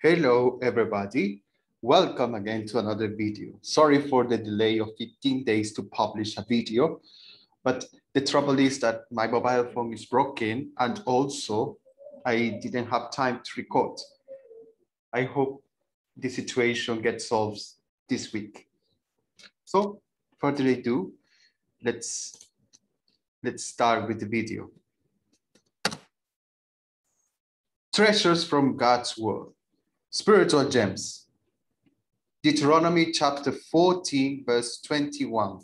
Hello, everybody. Welcome again to another video. Sorry for the delay of 15 days to publish a video, but the trouble is that my mobile phone is broken and also I didn't have time to record. I hope the situation gets solved this week. So, further ado, let's start with the video. Treasures from God's Word. Spiritual gems. Deuteronomy chapter 14, verse 21.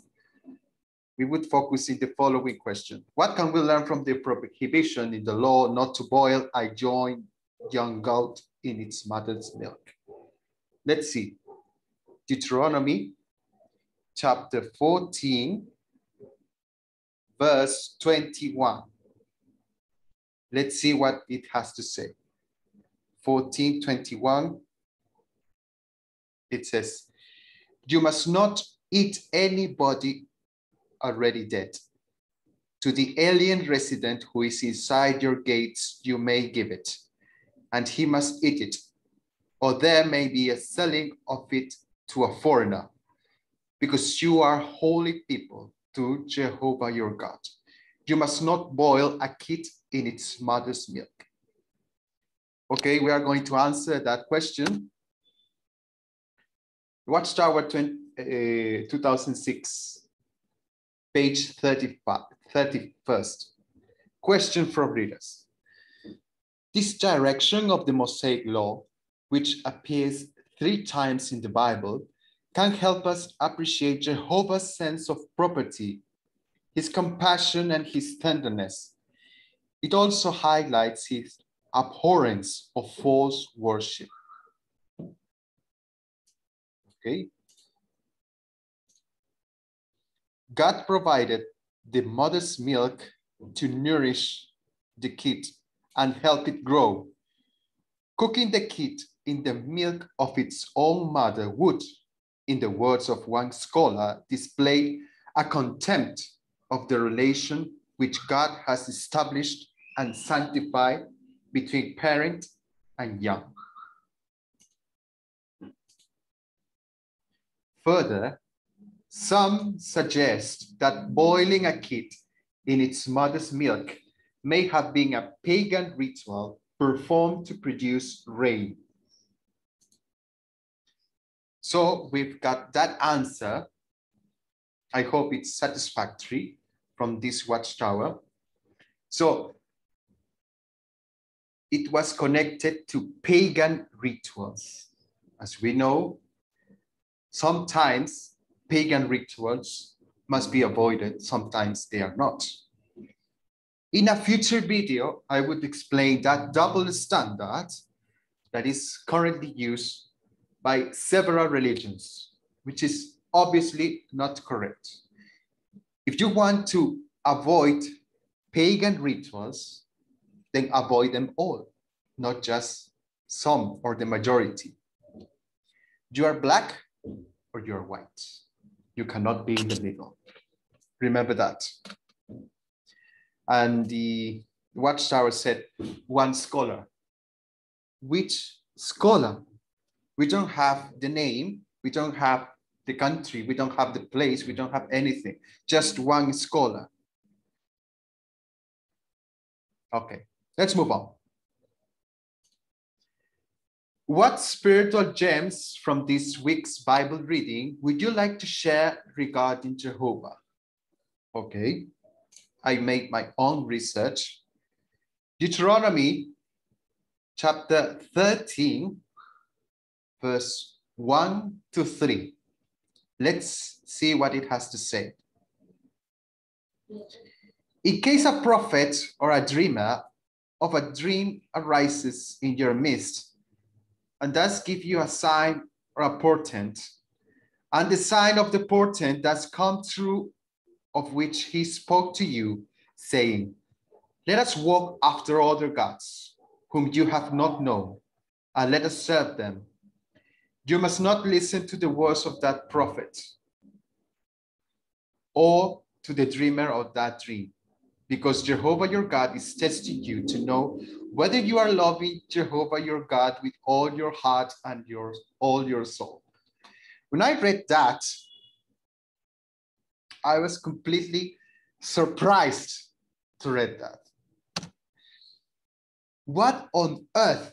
We would focus in the following question. What can we learn from the prohibition in the law not to boil a young goat in its mother's milk? Let's see. Deuteronomy chapter 14, verse 21. Let's see what it has to say. 14:21. It says, you must not eat anybody already dead. To the alien resident who is inside your gates, you may give it, and he must eat it, or there may be a selling of it to a foreigner, because you are holy people to Jehovah your God. You must not boil a kid in its mother's milk. Okay, we are going to answer that question. Watchtower 2006, page 31st. Question from readers. This direction of the Mosaic law, which appears 3 times in the Bible, can help us appreciate Jehovah's sense of property, his compassion and his tenderness. It also highlights his abhorrence of false worship. Okay. God provided the mother's milk to nourish the kid and help it grow. Cooking the kid in the milk of its own mother would, in the words of one scholar, display a contempt of the relation which God has established and sanctified between parent and young. Further, some suggest that boiling a kid in its mother's milk may have been a pagan ritual performed to produce rain. So we've got that answer. I hope it's satisfactory from this Watchtower. So it was connected to pagan rituals. As we know, sometimes pagan rituals must be avoided, sometimes they are not. In a future video, I would explain that double standard that is currently used by several religions, which is obviously not correct. If you want to avoid pagan rituals, then avoid them all, not just some or the majority. You are black or you're white. You cannot be in the middle. Remember that. And the Watchtower said, one scholar. Which scholar? We don't have the name, we don't have the country, we don't have the place, we don't have anything. Just one scholar. Okay, let's move on. What spiritual gems from this week's Bible reading would you like to share regarding Jehovah? Okay, I made my own research. Deuteronomy chapter 13, verse 1 to 3. Let's see what it has to say. In case a prophet or a dreamer of a dream arises in your midst, and does give you a sign or a portent, and the sign of the portent does come true, of which he spoke to you, saying, let us walk after other gods, whom you have not known, and let us serve them. You must not listen to the words of that prophet, or to the dreamer of that dream, because Jehovah your God is testing you to know whether you are loving Jehovah your God with all your heart and all your soul. When I read that, I was completely surprised to read that. What on earth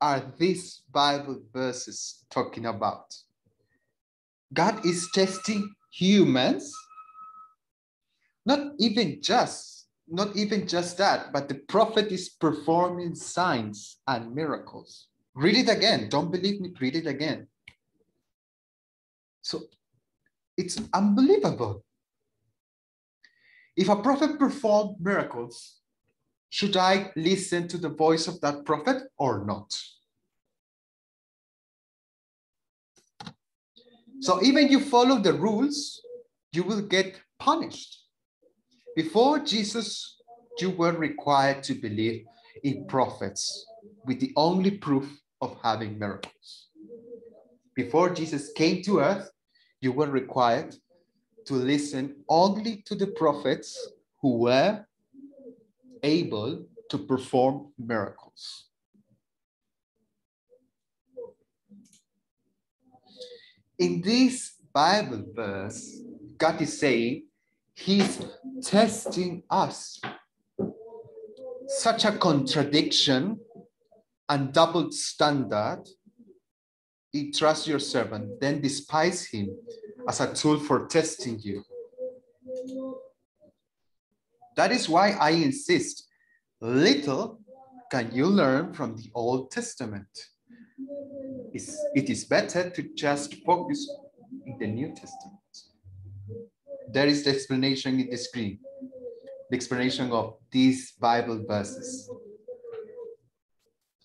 are these Bible verses talking about? God is testing humans, not even just that, but the prophet is performing signs and miracles. Read it again. Don't believe me, read it again. So it's unbelievable. If a prophet performed miracles, should I listen to the voice of that prophet or not? So even you follow the rules, you will get punished. Before Jesus, you were required to believe in prophets with the only proof of having miracles. Before Jesus came to earth, you were required to listen only to the prophets who were able to perform miracles. In this Bible verse, God is saying he's testing us. Such a contradiction and double standard. He trusts your servant, then despise him as a tool for testing you. That is why I insist, little can you learn from the Old Testament. It is better to just focus in the New Testament. There is the explanation in the screen, the explanation of these Bible verses.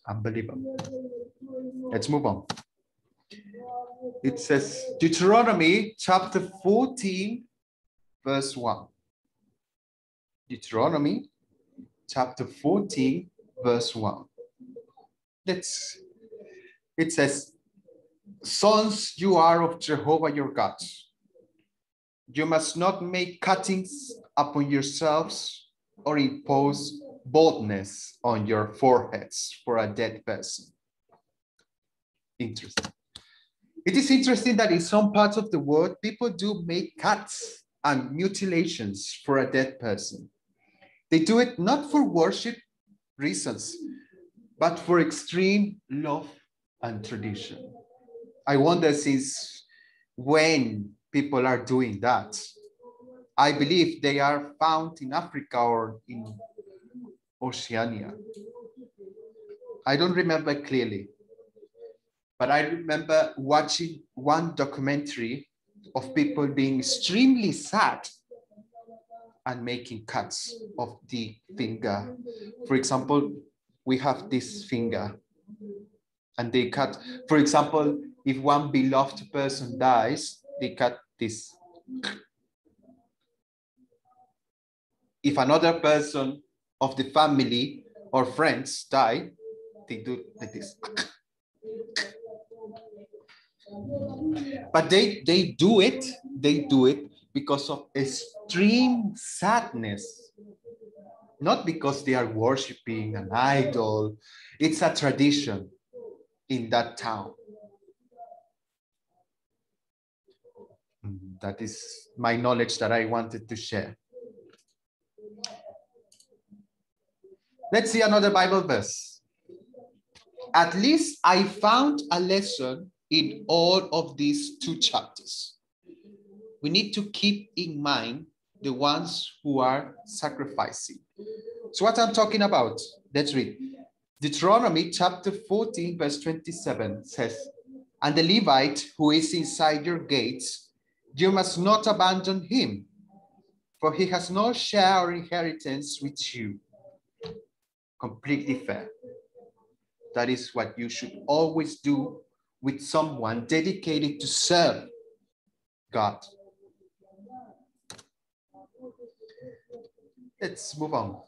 Unbelievable. Let's move on. It says Deuteronomy chapter 14, verse 1. Deuteronomy chapter 14, verse 1. It says, sons you are of Jehovah your God. You must not make cuttings upon yourselves or impose baldness on your foreheads for a dead person. Interesting. It is interesting that in some parts of the world, people do make cuts and mutilations for a dead person. They do it not for worship reasons, but for extreme love and tradition. I wonder since when people are doing that. I believe they are found in Africa or in Oceania. I don't remember clearly, but I remember watching one documentary of people being extremely sad and making cuts of the finger. For example, we have this finger and they cut, for example, if one beloved person dies, they cut this. If another person of the family or friends die, they do like this. But they do it because of extreme sadness, not because they are worshiping an idol. It's a tradition in that town. That is my knowledge that I wanted to share. Let's see another Bible verse. At least I found a lesson in all of these two chapters. We need to keep in mind the ones who are sacrificing. So what I'm talking about, let's read. Deuteronomy chapter 14, verse 27 says, and the Levite who is inside your gates, you must not abandon him, for he has no share or inheritance with you. Completely fair. That is what you should always do with someone dedicated to serve God. Let's move on.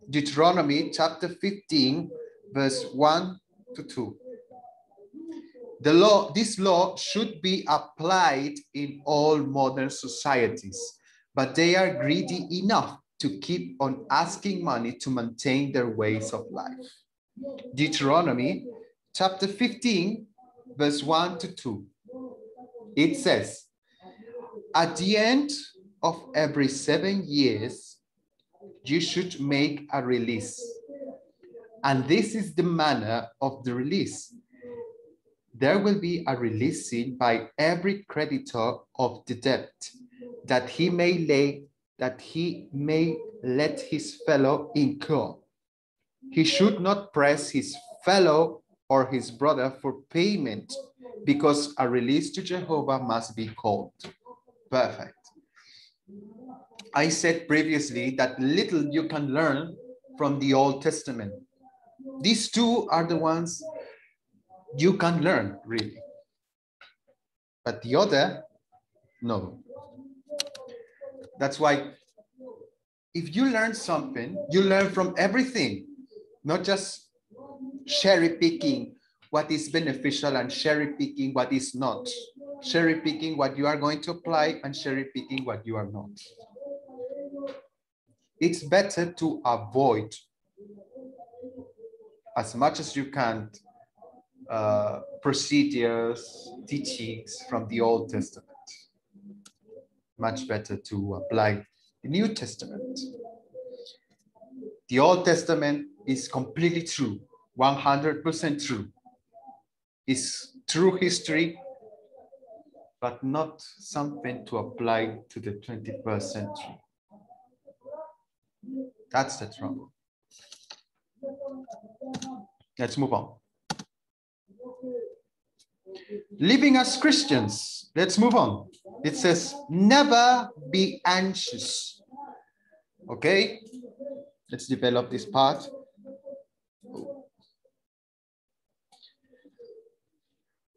Deuteronomy chapter 15, verse 1 to 2. This law should be applied in all modern societies, but they are greedy enough to keep on asking money to maintain their ways of life. Deuteronomy chapter 15, verse 1 to 2. It says, at the end of every 7 years, you should make a release. And this is the manner of the release. There will be a releasing by every creditor of the debt, that he may let his fellow incur. He should not press his fellow or his brother for payment, because a release to Jehovah must be called. Perfect. I said previously that little you can learn from the Old Testament. These two are the ones you can learn, really. But the other, no. That's why if you learn something, you learn from everything, not just cherry picking what is beneficial and cherry picking what is not. Cherry picking what you are going to apply and cherry picking what you are not. It's better to avoid as much as you can procedures, teachings from the Old Testament. Much better to apply the New Testament. The Old Testament is completely true, 100% true. It's true history, but not something to apply to the 21st century. That's the trouble. Let's move on. Living as Christians, let's move on. It says, never be anxious. Okay, let's develop this part.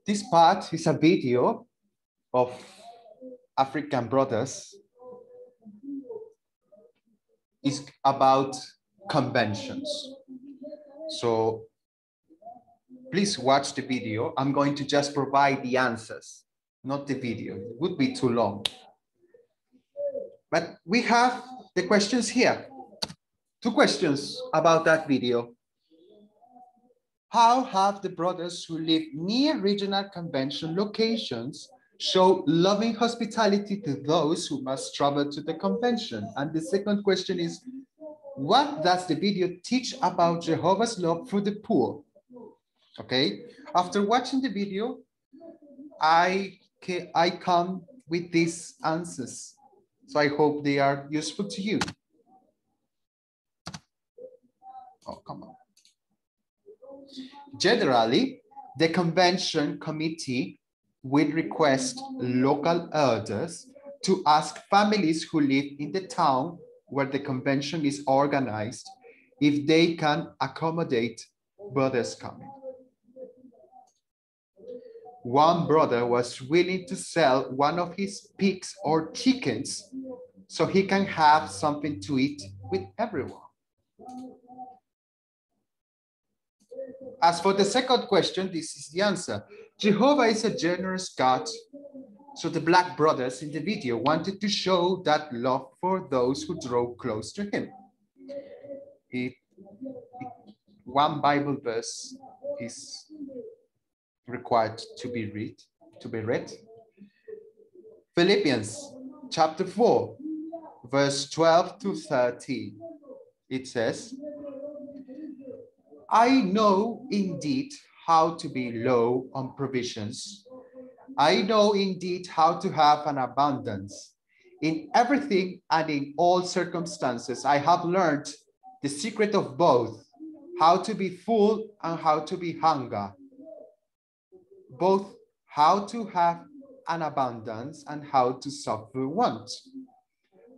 This part is a video of African brothers. It's about conventions. So please watch the video. I'm going to just provide the answers, not the video. It would be too long. But we have the questions here. 2 questions about that video. How have the brothers who live near regional convention locations show loving hospitality to those who must travel to the convention? And the second question is, what does the video teach about Jehovah's love for the poor? Okay, after watching the video, I come with these answers. So I hope they are useful to you. Oh, come on. Generally, the convention committee will request local elders to ask families who live in the town where the convention is organized if they can accommodate brothers coming. One brother was willing to sell one of his pigs or chickens so he can have something to eat with everyone. As for the second question, this is the answer. Jehovah is a generous God. So the black brothers in the video wanted to show that love for those who draw close to him. One Bible verse is required to be read. Philippians chapter 4, verse 12 to 13. It says, I know indeed how to be low on provisions. I know indeed how to have an abundance. In everything and in all circumstances, I have learned the secret of both, how to be full and how to be hunger, both how to have an abundance and how to suffer want.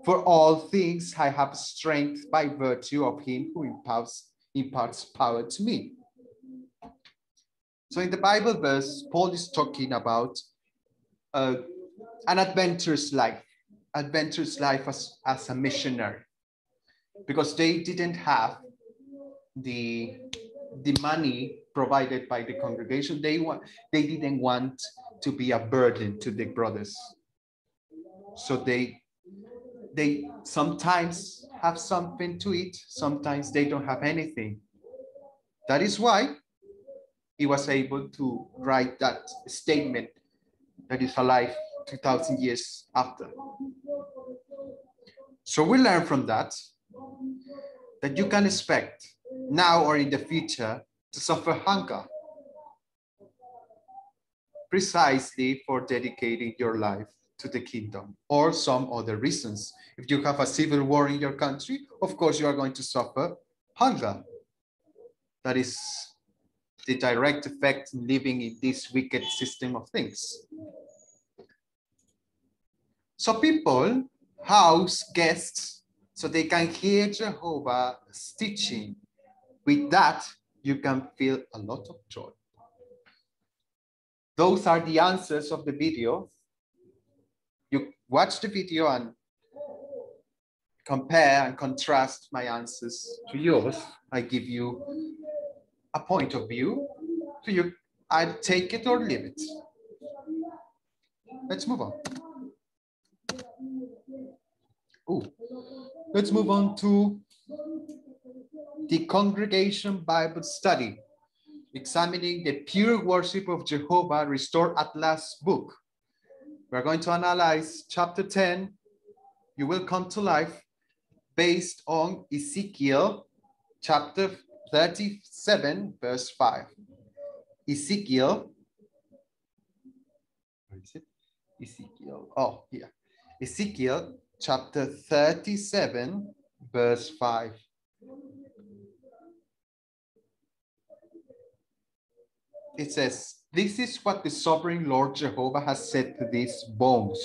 For all things I have strength by virtue of him who imparts power to me. So in the Bible verse, Paul is talking about an adventurous life as a missionary, because they didn't have the money provided by the congregation. They didn't want to be a burden to the brothers. So they sometimes have something to eat, sometimes they don't have anything. That is why he was able to write that statement that is alive 2,000 years after. So we learn from that you can expect now or in the future to suffer hunger precisely for dedicating your life to the kingdom or some other reasons. If you have a civil war in your country, of course you are going to suffer hunger. That is the direct effect in living in this wicked system of things. So people house guests so they can hear Jehovah's teaching. With that, you can feel a lot of joy. Those are the answers of the video. You watch the video and compare and contrast my answers to yours. I give you a point of view. So you, I take it or leave it. Let's move on. Let's move on to the Congregation Bible Study, examining the pure worship of Jehovah restored at last book. We're going to analyze chapter 10, You Will Come to Life, based on Ezekiel chapter 37, verse 5. Ezekiel, where is it? Ezekiel, oh, here. Ezekiel chapter 37, verse 5. It says, this is what the sovereign Lord Jehovah has said to these bones.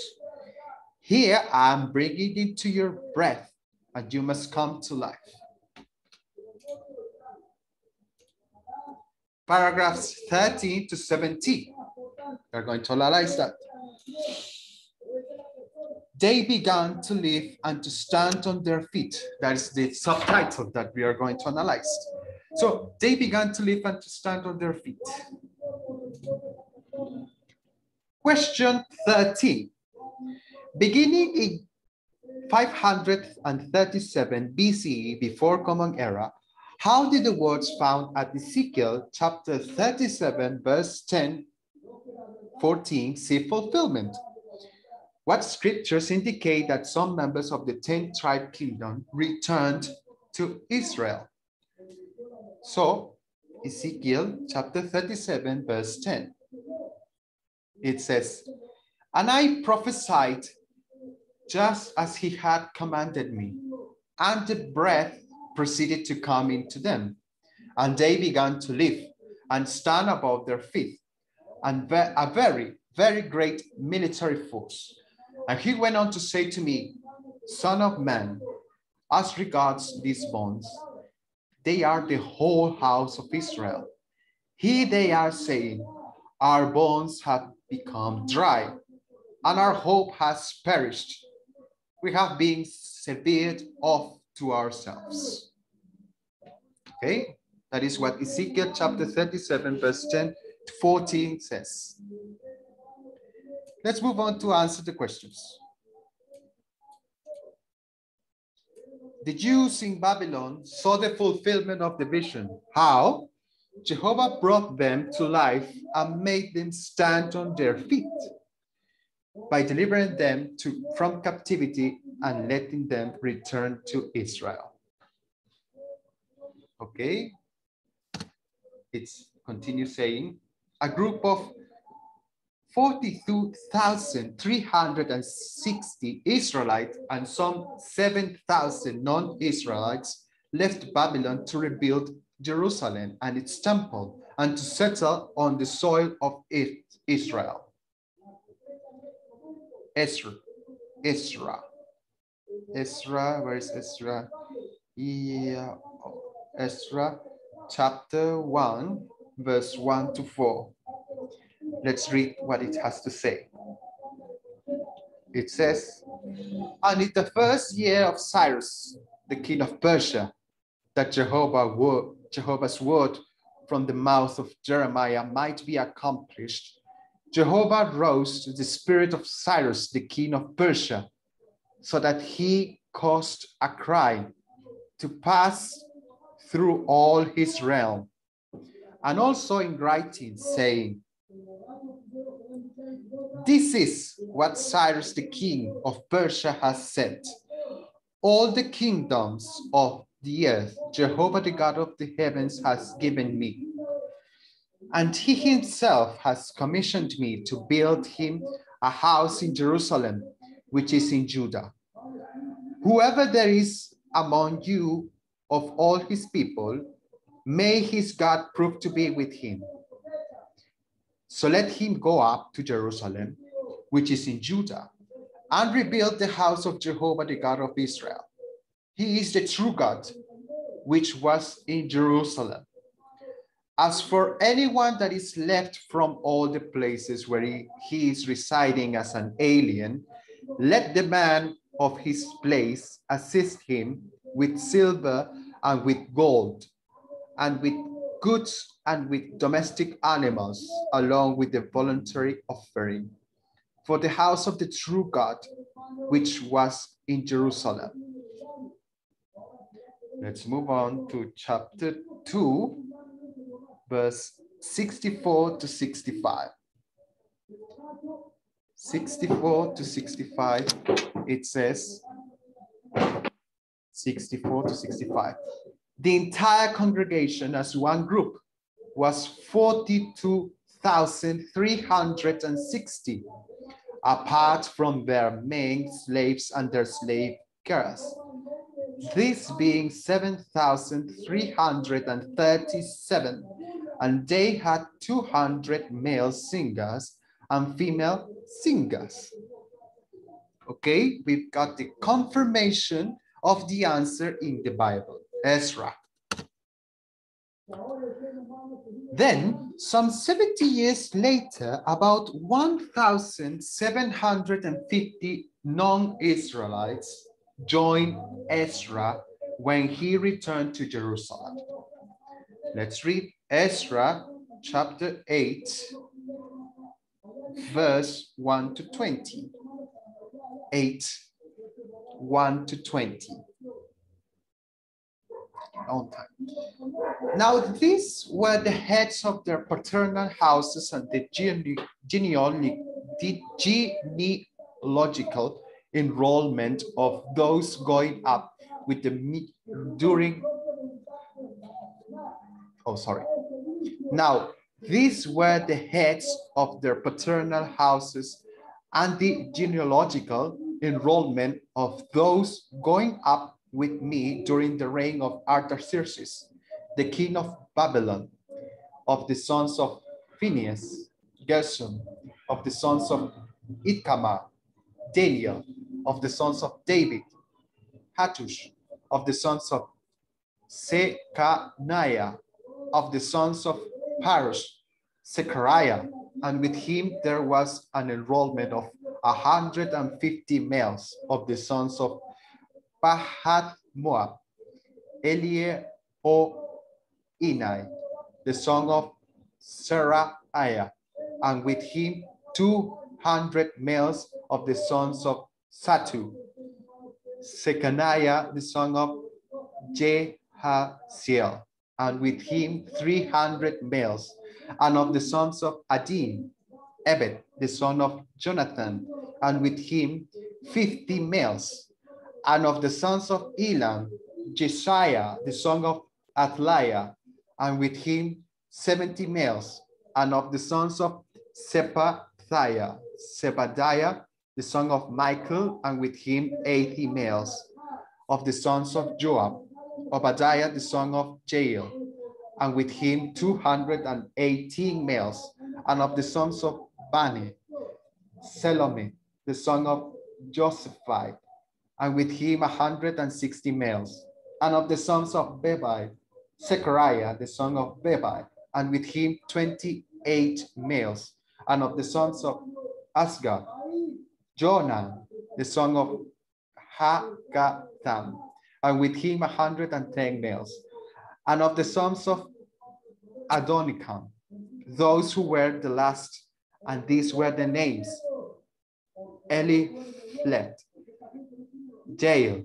Here I am bringing into your breath, and you must come to life. Paragraphs 13 to 17. We're going to analyze that. They began to live and to stand on their feet. That is the subtitle that we are going to analyze. So they began to live and to stand on their feet. Question 13. Beginning in 537 BCE, before Common Era, how did the words found at Ezekiel chapter 37, verse 10, 14 see fulfillment? What scriptures indicate that some members of the 10-tribe kingdom returned to Israel? So, Ezekiel chapter 37, verse 10. It says, and I prophesied just as he had commanded me, and the breath proceeded to come into them, and they began to live and stand above their feet, and a very, very great military force. And he went on to say to me, Son of man, as regards these bones, they are the whole house of Israel. Here they are saying, our bones have become dry, and our hope has perished. We have been severed off to ourselves. Okay, that is what Ezekiel chapter 37, verse 10 to 14 says. Let's move on to answer the questions. The Jews in Babylon saw the fulfillment of the vision. How? Jehovah brought them to life and made them stand on their feet by delivering them from captivity and letting them return to Israel. Okay, it's continue saying, a group of 42,360 Israelites and some 7,000 non-Israelites left Babylon to rebuild Jerusalem and its temple and to settle on the soil of Israel. Ezra, where is Ezra? Yeah, Ezra chapter 1, verse 1 to 4. Let's read what it has to say. It says, and in the first year of Cyrus, the king of Persia, that Jehovah's word from the mouth of Jeremiah might be accomplished, Jehovah rose the spirit of Cyrus, the king of Persia, so that he caused a cry to pass through all his realm, and also in writing, saying, "This is what Cyrus the king of Persia has said. All the kingdoms of the earth, Jehovah the God of the heavens has given me. And he himself has commissioned me to build him a house in Jerusalem, which is in Judah. Whoever there is among you of all his people, may his God prove to be with him. So let him go up to Jerusalem, which is in Judah, and rebuild the house of Jehovah, the God of Israel. He is the true God, which was in Jerusalem. As for anyone that is left from all the places where he is residing as an alien, let the man of his place assist him with silver and with gold, and with goods and with domestic animals, along with the voluntary offering, for the house of the true God, which was in Jerusalem." Let's move on to chapter 2, verse 64 to 65. 64 to 65, it says, 64 to 65. The entire congregation as one group was 42,360, apart from their men slaves and their slave girls, this being 7,337, and they had 200 male singers and female singers. Okay, we've got the confirmation of the answer in the Bible, Ezra. Then, some 70 years later, about 1,750 non-Israelites joined Ezra when he returned to Jerusalem. Let's read Ezra chapter 8, verse 1 to 20. 8, 1 to 20. On time. Now these were the heads of their paternal houses and the genealogical enrollment of those going up with the Now these were the heads of their paternal houses and the genealogical enrollment of those going up with me during the reign of Artaxerxes, the king of Babylon, of the sons of Phinehas, Gershom, of the sons of Ithamar, Daniel, of the sons of David, Hattush, of the sons of Sekaniah, of the sons of Parosh, Zechariah, and with him there was an enrollment of 150 males of the sons of Pahath-Moab, Eliehoenai, the son of Seraiah, and with him 200 males of the sons of Satu, Sekaniah, the son of Jehaziel, and with him 300 males, and of the sons of Adin, Ebed, the son of Jonathan, and with him 50 males, and of the sons of Elam, Jesiah, the son of Athaliah, and with him 70 males, and of the sons of Zebadiah, the son of Michael, and with him 80 males, of the sons of Joab, Obadiah, the son of Jael, and with him 218 males, and of the sons of Bani, Selomith, the son of Josaphat, and with him 160 males, and of the sons of Bebai, Zechariah, the son of Bebai, and with him 28 males, and of the sons of Asgad, Jonan, the son of Hagatham, and with him 110 males, and of the sons of Adonikam, those who were the last, and these were the names: Eliphelet, Jael,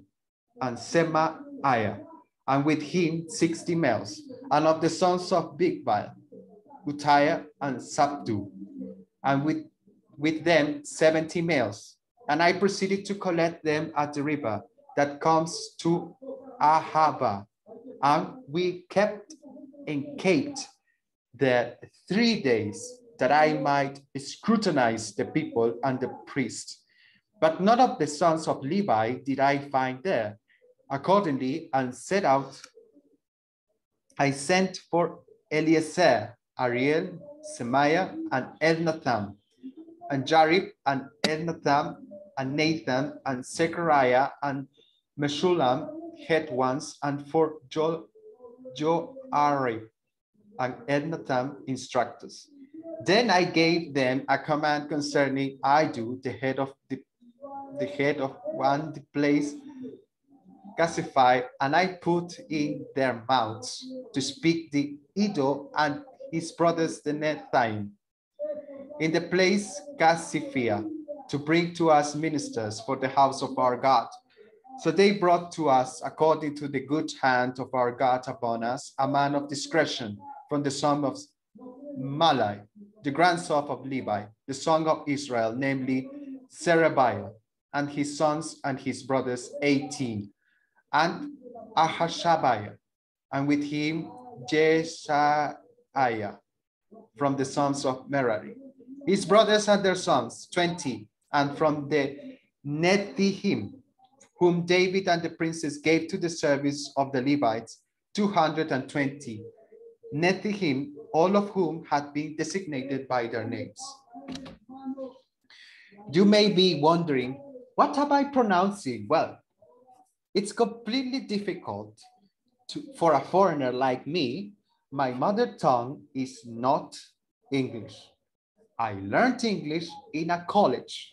and Semaiah, and with him 60 males, and of the sons of Bigvai, Uttiah, and Sabdu, and with them 70 males. And I proceeded to collect them at the river that comes to Ahava. And we kept encamped there 3 days, that I might scrutinize the people and the priests. But none of the sons of Levi did I find there. Accordingly, and set out, I sent for Eliezer, Ariel, Semiah, and Elnathan, and Jarib, and Elnathan, and Nathan, and Zechariah, and Meshulam, head ones, and for Joarib, and Elnathan, instructors. Then I gave them a command concerning Idu, the head of one, the place Gassify, and I put in their mouths to speak the Edo and his brothers the Nethaim, in the place Gassifia, to bring to us ministers for the house of our God. So they brought to us, according to the good hand of our God upon us, a man of discretion from the son of Malai, the grandson of Levi, the son of Israel, namely Zerubbabel, and his sons and his brothers 18, and Ahashabiah, and with him Jeshaiah from the sons of Merari. His brothers and their sons 20, and from the Nethihim, whom David and the princes gave to the service of the Levites, 220. Nethihim, all of whom had been designated by their names. You may be wondering, what am I pronouncing? Well, it's completely difficult for a foreigner like me. My mother tongue is not English. I learned English in a college.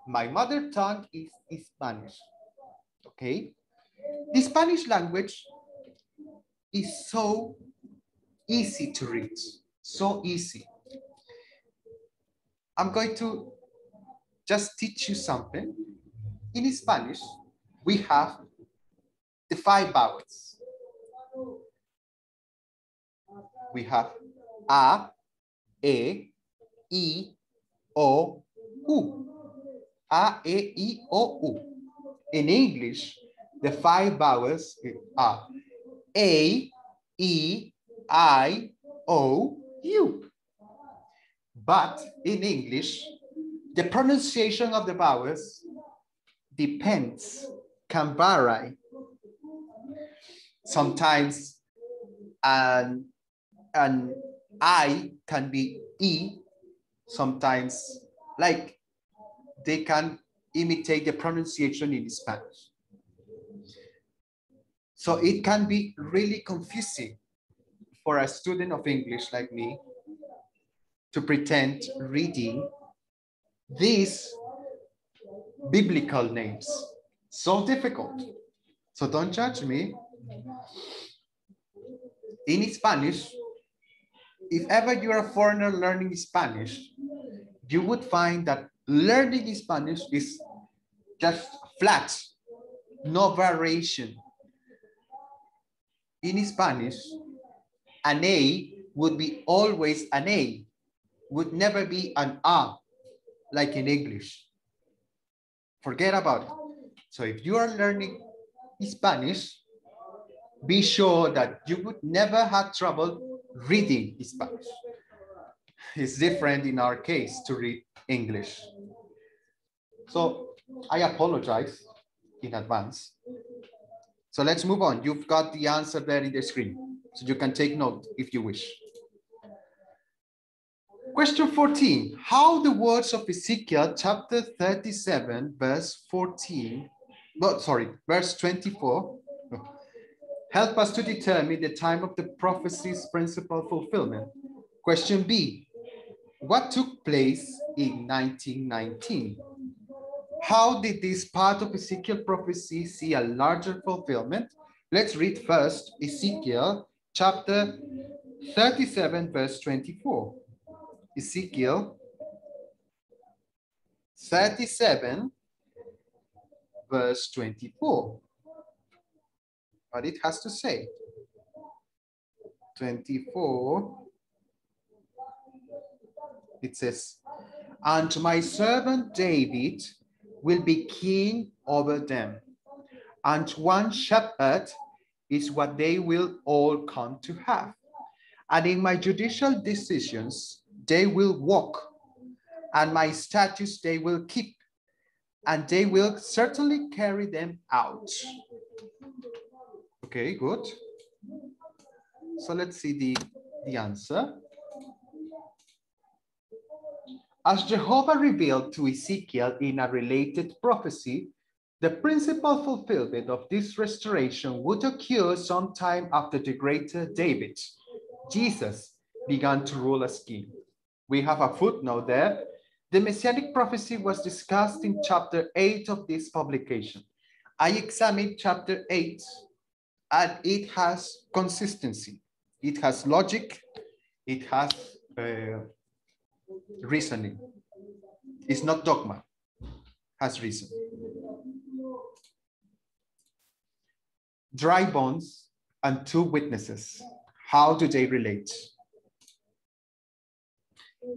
My mother tongue is Spanish, okay? The Spanish language is so easy to read, so easy. I'm going to just teach you something. In Spanish, we have the 5 vowels. We have A, E, I, O, U. A, E, I, O, U. In English, the 5 vowels are A, E, I, O, U. But in English, the pronunciation of the vowels depends, can vary. Sometimes an I can be E, sometimes like they can imitate the pronunciation in Spanish. So it can be really confusing for a student of English like me to pretend reading these biblical names. So difficult. So don't judge me. In Spanish, if ever you're a foreigner learning Spanish, you would find that learning Spanish is just flat, no variation. In Spanish, an A would be always an A, would never be an A, like in English. Forget about it. So if you are learning Spanish, be sure that you would never have trouble reading Spanish. It's different in our case to read English. So I apologize in advance. So let's move on. You've got the answer there in the screen, so you can take note if you wish. Question 14, how the words of Ezekiel chapter 37, verse 24, help us to determine the time of the prophecy's principal fulfillment. Question B, what took place in 1919? How did this part of Ezekiel prophecy see a larger fulfillment? Let's read first Ezekiel chapter 37, verse 24. Ezekiel 37, verse 24. What it has to say. 24. It says, and my servant David will be king over them, and one shepherd is what they will all come to have. And in my judicial decisions, they will walk, and my statutes they will keep, and they will certainly carry them out. Okay, good. So let's see the answer. As Jehovah revealed to Ezekiel in a related prophecy, the principal fulfillment of this restoration would occur sometime after the greater David, Jesus, began to rule as king. We have a footnote there. The Messianic prophecy was discussed in chapter 8 of this publication. I examined chapter 8, and it has consistency. It has logic. It has reasoning. It's not dogma, has reason. Dry bones and two witnesses. How do they relate?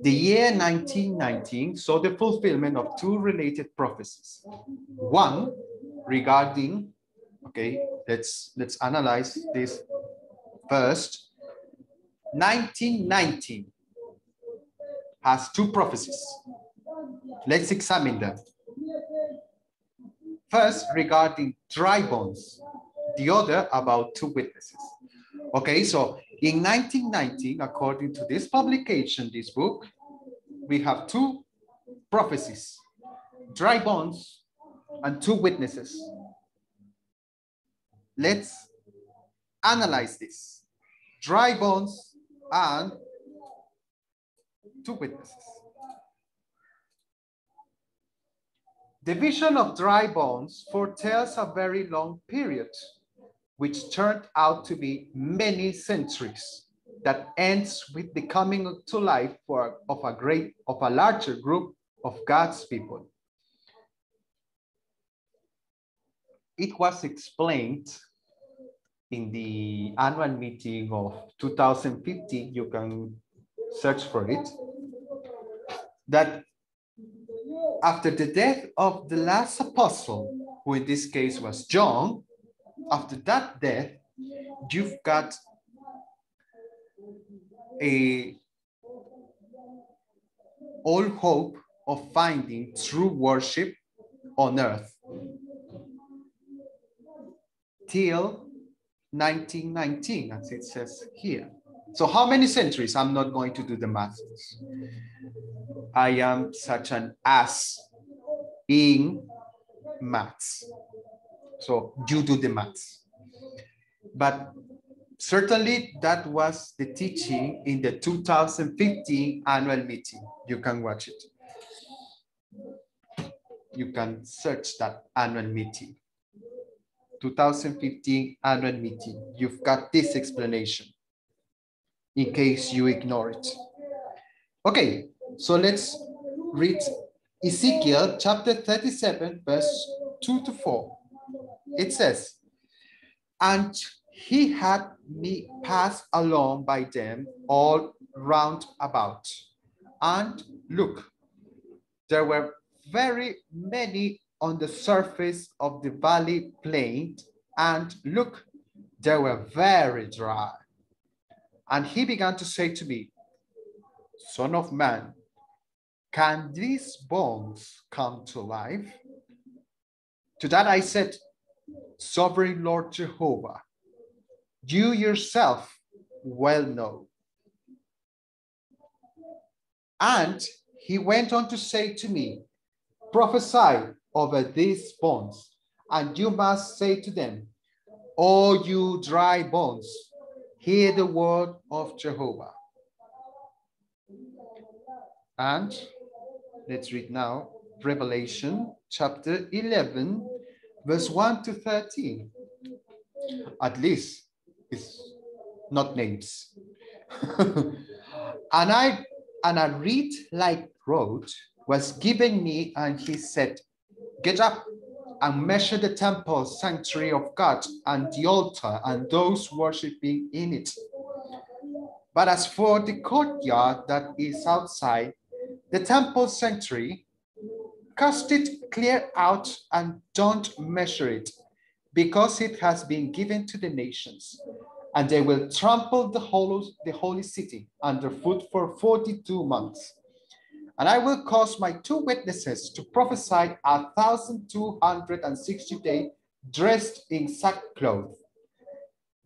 The year 1919 saw the fulfillment of two related prophecies. One regarding, okay, let's analyze this first. 1919 has two prophecies. Let's examine them. First, regarding dry bones, the other about two witnesses. Okay, so in 1919, according to this publication, this book, we have two prophecies, dry bones and two witnesses. Let's analyze this. Dry bones and two witnesses. The vision of dry bones foretells a very long period, which turned out to be many centuries, that ends with the coming to life of a larger group of God's people. It was explained in the annual meeting of 2015, you can search for it, that after the death of the last apostle, who in this case was John, after that death, you've got all hope of finding true worship on earth till 1919, as it says here. So how many centuries? I'm not going to do the math. I am such an ass in maths. So you do the maths. But certainly that was the teaching in the 2015 annual meeting. You can watch it. You can search that annual meeting. 2015 annual meeting. You've got this explanation in case you ignore it. Okay, so let's read Ezekiel chapter 37, verse 2 to 4. It says, and he had me pass along by them all round about. And look, there were very many on the surface of the valley plain, and look, they were very dry. And he began to say to me, Son of man, can these bones come to life? To that I said, Sovereign Lord Jehovah, you yourself well know. And he went on to say to me, prophesy over these bones, and you must say to them, O you dry bones, hear the word of Jehovah. And let's read now Revelation chapter 11, verse 1 to 13. At least it's not names. and a reed like rod was given me, and he said, get up and measure the temple sanctuary of God and the altar and those worshiping in it. But as for the courtyard that is outside, the temple sanctuary, cast it clear out and don't measure it, because it has been given to the nations, and they will trample the holy city underfoot for 42 months. And I will cause my two witnesses to prophesy 1,260 days dressed in sackcloth.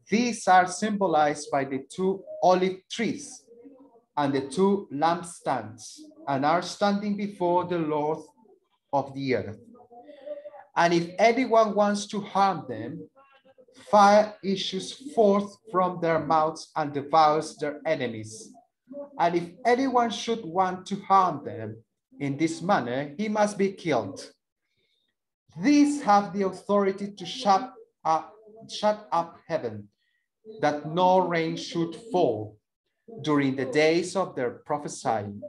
These are symbolized by the two olive trees and the two lampstands, and are standing before the Lord of the earth. And if anyone wants to harm them, fire issues forth from their mouths and devours their enemies. And if anyone should want to harm them in this manner, he must be killed. These have the authority to shut up heaven, that no rain should fall during the days of their prophesying.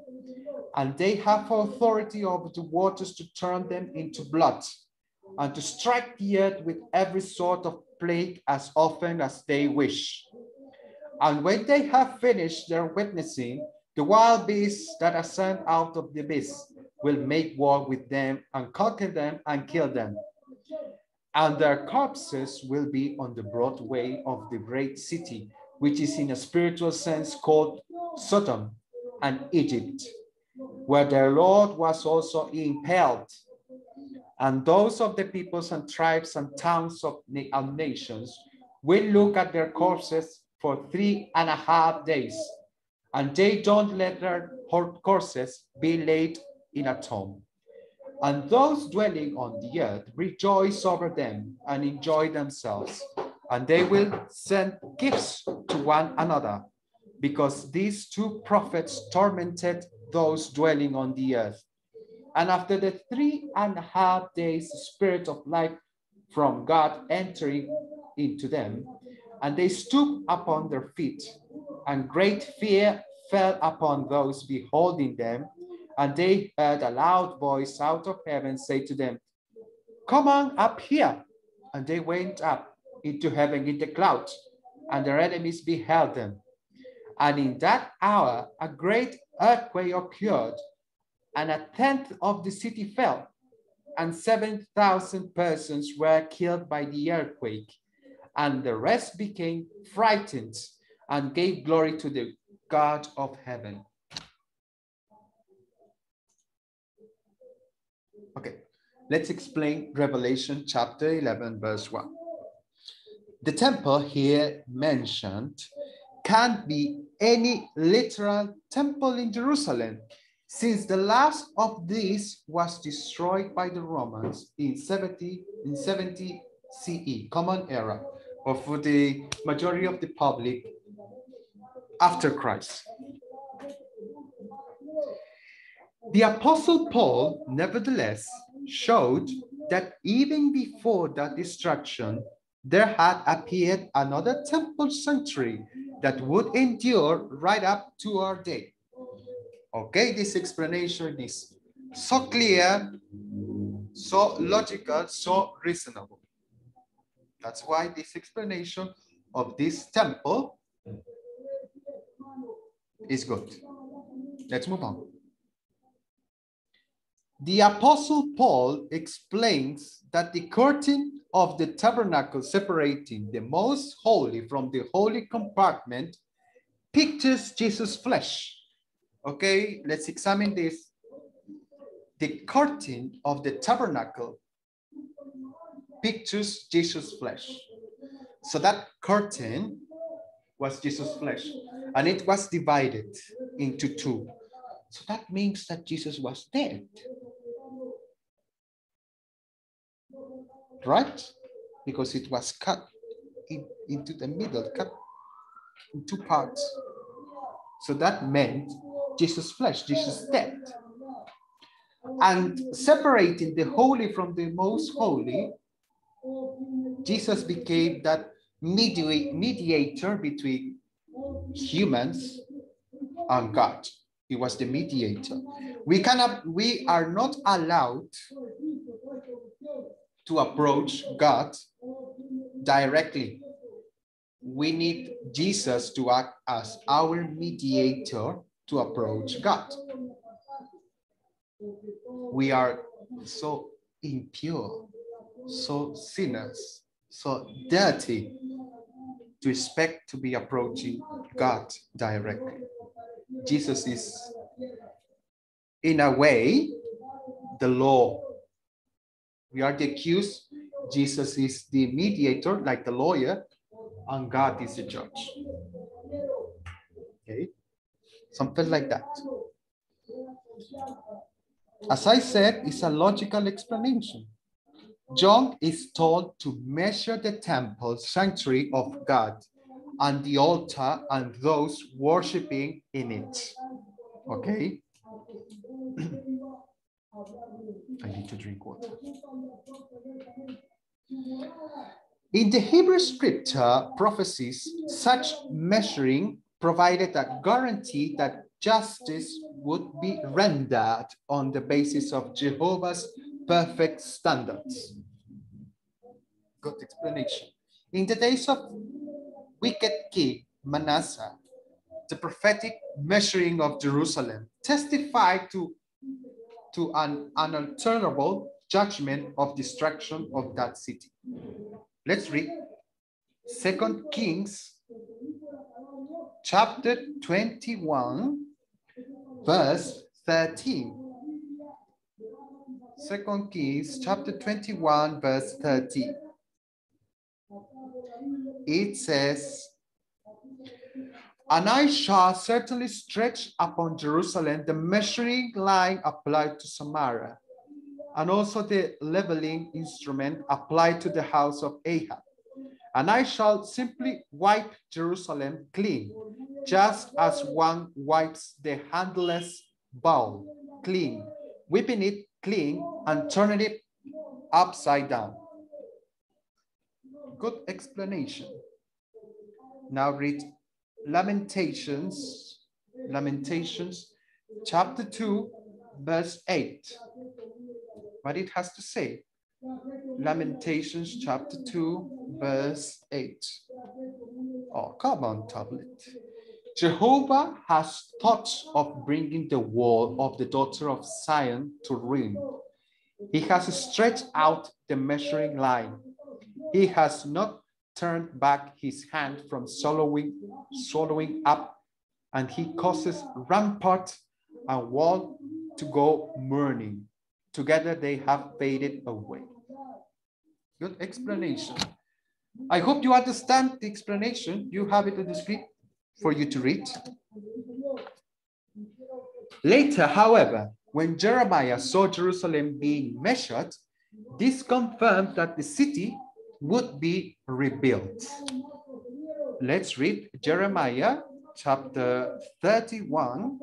And they have authority over the waters to turn them into blood, and to strike the earth with every sort of plague as often as they wish. And when they have finished their witnessing, the wild beasts that are sent out of the abyss will make war with them and conquer them and kill them. And their corpses will be on the broad way of the great city, which is in a spiritual sense called Sodom and Egypt, where their Lord was also impaled. And those of the peoples and tribes and towns of nations will look at their corpses for 3.5 days, and they don't let their corpses be laid in a tomb. And those dwelling on the earth rejoice over them and enjoy themselves, and they will send gifts to one another, because these two prophets tormented those dwelling on the earth. And after the 3.5 days, the spirit of life from God entering into them, and they stood upon their feet, and great fear fell upon those beholding them. And they heard a loud voice out of heaven say to them, "Come on up here." And they went up into heaven in the clouds, and their enemies beheld them. And in that hour, a great earthquake occurred, and 1/10 of the city fell, and 7,000 persons were killed by the earthquake. And the rest became frightened and gave glory to the God of heaven. Okay, let's explain Revelation chapter 11, verse 1. The temple here mentioned can't be any literal temple in Jerusalem, since the last of these was destroyed by the Romans in 70 CE, Common Era, or for the majority of the public after Christ. The Apostle Paul, nevertheless, showed that even before that destruction, there had appeared another temple sanctuary that would endure right up to our day. Okay, this explanation is so clear, so logical, so reasonable. That's why this explanation of this temple is good. Let's move on. The Apostle Paul explains that the curtain of the tabernacle separating the most holy from the holy compartment pictures Jesus' flesh. Okay, let's examine this. The curtain of the tabernacle pictures Jesus' flesh. So that curtain was Jesus' flesh, and it was divided into two. So that means that Jesus was dead. Right? Because it was cut into the middle, cut in two parts. So that meant Jesus' flesh, Jesus' death. And separating the holy from the most holy, Jesus became that mediator between humans and God. He was the mediator. We are not allowed to approach God directly. We need Jesus to act as our mediator to approach God. We are so impure, so sinners, so dirty to expect to be approaching God directly. Jesus is, in a way, the law. We are the accused. Jesus is the mediator, like the lawyer, and God is the judge. Okay, something like that. As I said, it's a logical explanation. John is told to measure the temple sanctuary of God and the altar and those worshiping in it. Okay? I need to drink water. In the Hebrew scripture prophecies, such measuring provided a guarantee that justice would be rendered on the basis of Jehovah's perfect standards. Good explanation. In the days of wicked king Manasseh, the prophetic measuring of Jerusalem testified to an unalterable judgment of destruction of that city. Let's read 2 Kings chapter 21, verse 13. 2 Kings chapter 21, verse 13. It says, "And I shall certainly stretch upon Jerusalem the measuring line applied to Samaria, and also the leveling instrument applied to the house of Ahab. And I shall simply wipe Jerusalem clean, just as one wipes the handleless bowl clean, whipping it clean and turning it upside down." Good explanation. Now read Lamentations chapter 2, verse 8. What it has to say. Lamentations chapter 2, verse 8. Oh, come on, tablet. Jehovah has thought of bringing the wall of the daughter of Zion to ruin. He has stretched out the measuring line. He has not turned back his hand from swallowing up, and he causes rampart and wall to go mourning. Together they have faded away. Good explanation. I hope you understand the explanation. You have it on the screen for you to read. Later, however, when Jeremiah saw Jerusalem being measured, this confirmed that the city would be rebuilt. Let's read Jeremiah chapter 31.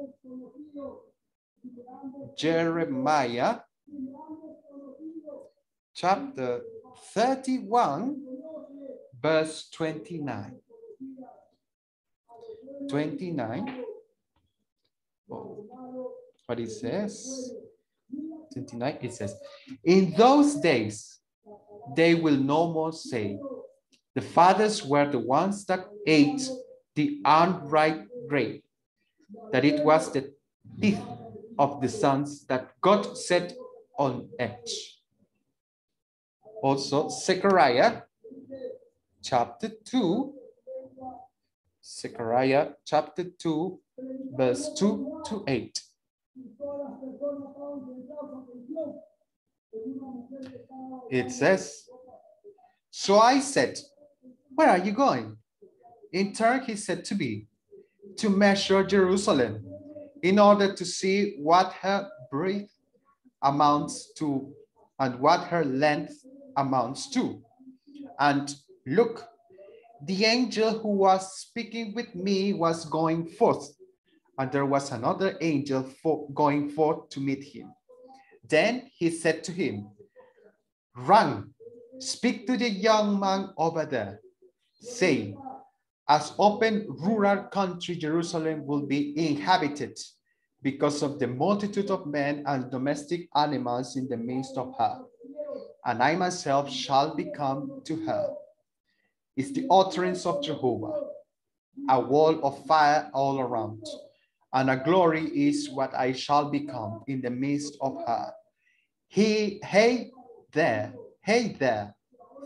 Jeremiah chapter 31, verse 29. 29. Oh, what it says? 29, it says, "In those days, they will no more say, the fathers were the ones that ate the unripe grape, that it was the teeth of the sons that God set on edge." Also, Zechariah chapter 2, Zechariah chapter 2, verse 2 to 8. It says, "So I said, where are you going?" In turn, he said to me, "To measure Jerusalem, in order to see what her breadth amounts to and what her length amounts to. And look, the angel who was speaking with me was going forth, and there was another angel going forth to meet him. Then he said to him, 'Run, speak to the young man over there, saying, as open rural country Jerusalem will be inhabited because of the multitude of men and domestic animals in the midst of her. And I myself shall become to her. It's the utterance of Jehovah, a wall of fire all around, and a glory is what I shall become in the midst of her. Hey there,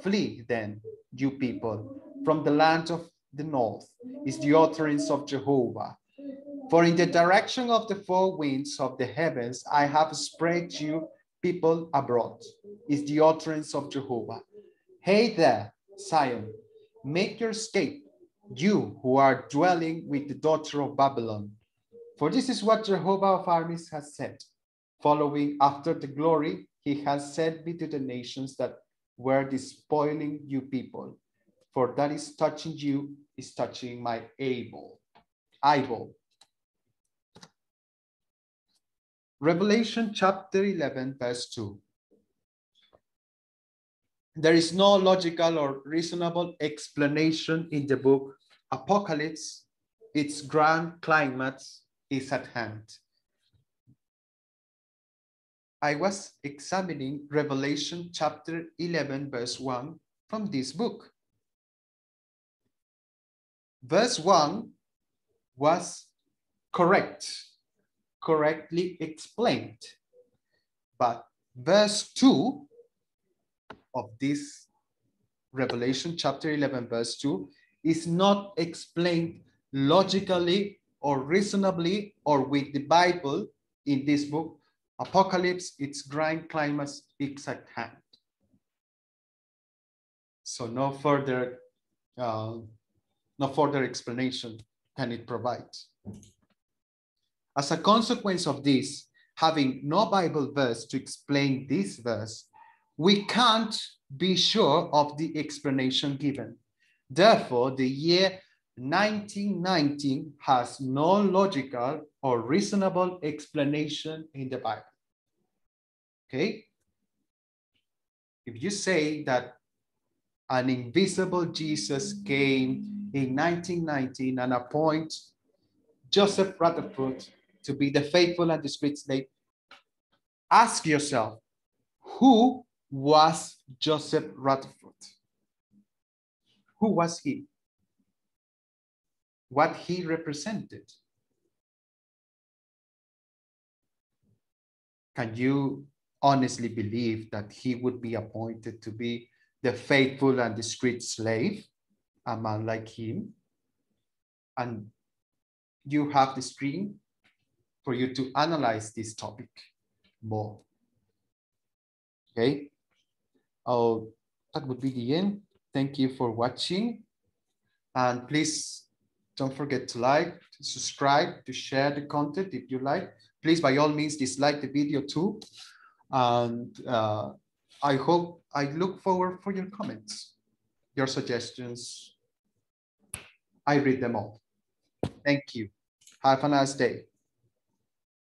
flee then, you people, from the land of the north, is the utterance of Jehovah. For in the direction of the four winds of the heavens, I have spread you people abroad, is the utterance of Jehovah. Hey there, Zion, make your escape, you who are dwelling with the daughter of Babylon. For this is what Jehovah of armies has said. Following after the glory, he has sent me to the nations that were despoiling you people. For that is touching you, is touching my eyeball. Revelation chapter 11, verse 2. There is no logical or reasonable explanation in the book Apocalypse. Its grand climax is at hand. I was examining Revelation chapter 11, verse 1 from this book. Verse 1 was correctly explained. But verse 2 of this Revelation chapter 11, verse 2 is not explained logically or reasonably or with the Bible in this book. Apocalypse, its grand climax is at hand. So no further explanation can it provide. As a consequence of this, having no Bible verse to explain this verse, we can't be sure of the explanation given. Therefore, the year 1919 has no logical or reasonable explanation in the Bible. Okay? If you say that an invisible Jesus came in 1919 and appoint Joseph Rutherford to be the faithful and discreet slave, ask yourself, who was Joseph Rutherford? Who was he? What he represented? Can you honestly believe that he would be appointed to be the faithful and discreet slave, a man like him? And you have the screen for you to analyze this topic more. Okay. Oh, that would be the end. Thank you for watching. And please don't forget to like, to subscribe, to share the content if you like. Please, by all means, dislike the video too. And I look forward for your comments, your suggestions. I read them all. Thank you. Have a nice day.